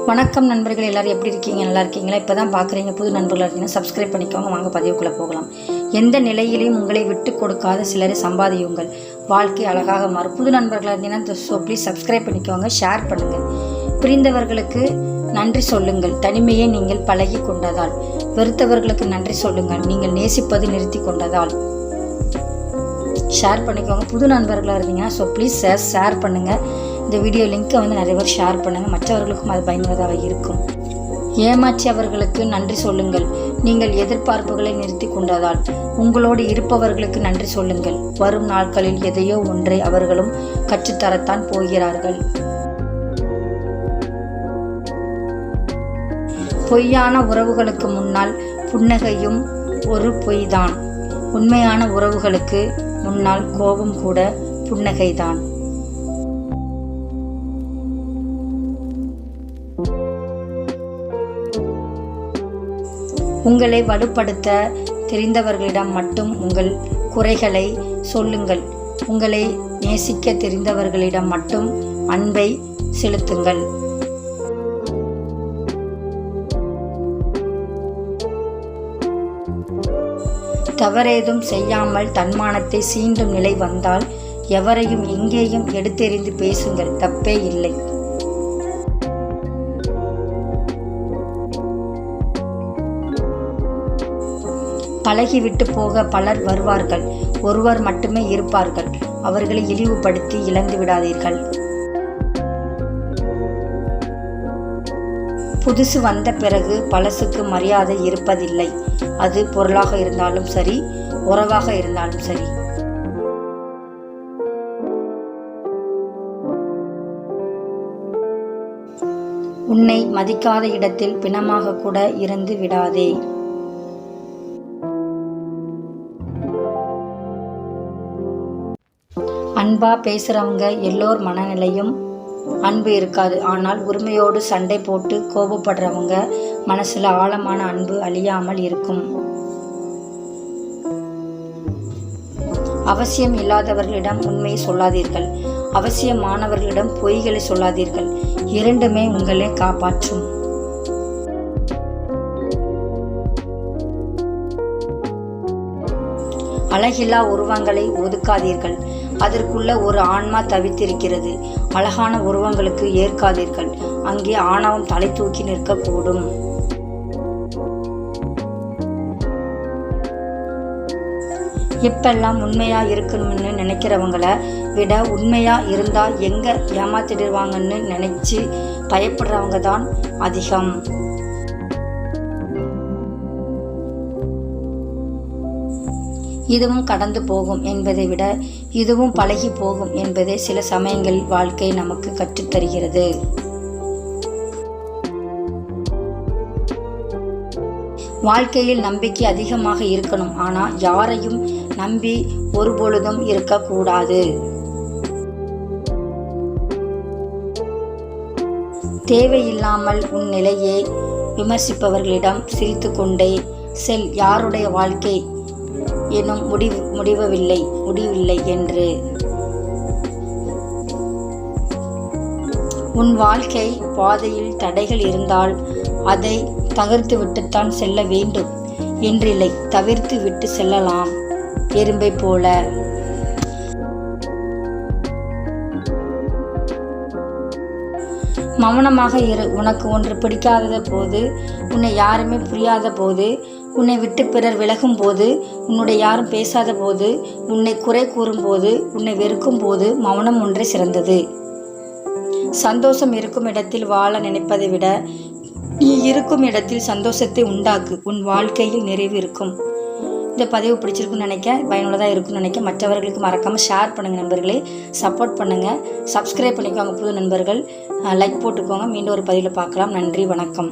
வணக்கம் நண்பர்கள், எல்லோரும் எப்படி இருக்கீங்க? நல்லா இருக்கீங்களா? இப்போ தான் பார்க்குறீங்க, புது நண்பர்களாக இருக்கீங்கன்னா சப்ஸ்கிரைப் பண்ணிக்கோங்க. வாங்க பதிவுக்குள்ளே போகலாம். எந்த நிலையிலையும் உங்களை விட்டு கொடுக்காத சிலரை சம்பாதியுங்கள், வாழ்க்கை அழகாக மாறும். புது நண்பர்களாக இருந்தீங்கன்னா ப்ளீஸ் சப்ஸ்கிரைப் பண்ணிக்கோங்க, ஷேர் பண்ணுங்கள். பிரிந்தவர்களுக்கு நன்றி சொல்லுங்கள், தனிமையை நீங்கள் பழகி கொண்டதால். வெறுத்தவர்களுக்கு நன்றி சொல்லுங்கள், நீங்கள் நேசிப்பது நிறுத்தி கொண்டதால். ஷேர் பண்ணிக்கோங்க. புது நண்பர்களாக இருந்தீங்கன்னா ப்ளீஸ் ஷேர் பண்ணுங்கள். இந்த வீடியோ லிங்க்கை நிறைய பேர் ஷேர் பண்ணுங்கள், மற்றவர்களுக்கும் அது பயனுள்ளதாக இருக்கும். ஏமாற்றியவர்களுக்கு நன்றி சொல்லுங்கள், நீங்கள் எதிர்பார்ப்புகளை நிறுத்தி கொண்டதால். உங்களோடு இருப்பவர்களுக்கு நன்றி சொல்லுங்கள், வரும் நாட்களில் எதையோ ஒன்றை அவர்களும் கற்றுத்தரத்தான் போகிறார்கள். பொய்யான உறவுகளுக்கு முன்னால் புன்னகையும் ஒரு பொய்தான். உண்மையான உறவுகளுக்கு முன்னால் கோபம் கூட புன்னகைதான். உங்களை வலுப்படுத்த தெரிந்தவர்களிடம் மட்டும் உங்கள் குறைகளை சொல்லுங்கள். உங்களை நேசிக்க தெரிந்தவர்களிடம் மட்டும் அன்பை செலுத்துங்கள். தவறேதும் செய்யாமல் தன்மானத்தை சீண்டும் நிலை வந்தால் எவரையும் எங்கேயும் எடுத்தெறிந்து பேசுங்கள், தப்பே இல்லை. பழகிவிட்டு போக பலர் வருவார்கள், ஒருவர் மட்டுமே இருப்பார்கள். அவர்களை இழிவுபடுத்தி இழந்து விடாதீர்கள். புதுசு வந்த பிறகு பழசுக்கு மரியாதை இருப்பதில்லை. அது பொருளாக இருந்தாலும் சரி, உறவாக இருந்தாலும் சரி. உன்னை மதிக்காத இடத்தில் பிணமாக கூட இருந்து விடாதே. அன்பா பேசுகிறவங்க எல்லோர் மனநிலையும் அன்பு இருக்காது. ஆனால் உரிமையோடு சண்டை போட்டு கோபப்படுறவங்க மனசில் ஆழமான அன்பு அழியாமல் இருக்கும். அவசியம் இல்லாதவர்களிடம் உண்மையை சொல்லாதீர்கள், அவசியமானவர்களிடம் பொய்களை சொல்லாதீர்கள். இரண்டுமே உங்களை காப்பாற்றும். அழகில்லா உருவங்களை ஒதுக்காதீர்கள், அதற்குள்ள ஒரு ஆன்மா தவித்திருக்கிறது. அழகான உருவங்களுக்கு ஏற்காதீர்கள், அங்கே ஆணவம் தலை தூக்கி நிற்கக்கூடும். இப்பெல்லாம் உண்மையா இருக்கணும்னு நினைக்கிறவங்களை விட உண்மையா இருந்தா எங்க ஏமாத்திடுவாங்கன்னு நினைச்சு பயப்படுறவங்க தான் அதிகம். இதுவும் கடந்து போகும் என்பதை விட இதுவும் பழகி போகும் என்பதை சில சமயங்களில் வாழ்க்கை நமக்கு கற்றுத்தருகிறது. வாழ்க்கையில் நம்பிக்கை அதிகமாக இருக்கணும், ஆனால் யாரையும் நம்பி ஒருபொழுதும் இருக்கக்கூடாது. தேவையில்லாமல் உன் நிலையை விமர்சிப்பவர்களிடம் சிரித்து கொண்டே செல். யாருடைய வாழ்க்கை எனும் முடிவில்லை என்று. உன் வாழ்க்கை பாதையில் தடைகள் இருந்தால் அதை தகர்த்து விட்டுத்தான் செல்ல வேண்டும் என்றில்லை, தவிர்த்து விட்டு செல்லலாம். எறும்பை போல. மௌனமாக இரு. உனக்கு ஒன்று பிடிக்காத போது, உன்னை யாருமே புரியாத போது, உன்னை விட்டு பிறர் விலகும் போது, உன்னுடைய யாரும் பேசாத போது, உன்னை குறை கூறும் போது, உன்னை வெறுக்கும் போது மௌனம் ஒன்றே சிறந்தது. சந்தோஷம் இருக்கும் இடத்தில் வாழ நினைப்பதை விட நீ இருக்கும் இடத்தில் சந்தோஷத்தை உண்டாக்கு, உன் வாழ்க்கையில் நிறைவு இருக்கும். இந்த பதிவு பிடிச்சிருக்குன்னு நினைக்க, பயனுள்ளதாக இருக்குன்னு நினைக்க, மற்றவர்களுக்கு மறக்காமல் ஷேர் பண்ணுங்கள் நண்பர்களே. சப்போர்ட் பண்ணுங்கள், சப்ஸ்கிரைப் பண்ணிக்கோங்க புது நண்பர்கள், லைக் போட்டுக்கோங்க. மீண்டும் ஒரு பதிவில் பார்க்கலாம். நன்றி, வணக்கம்.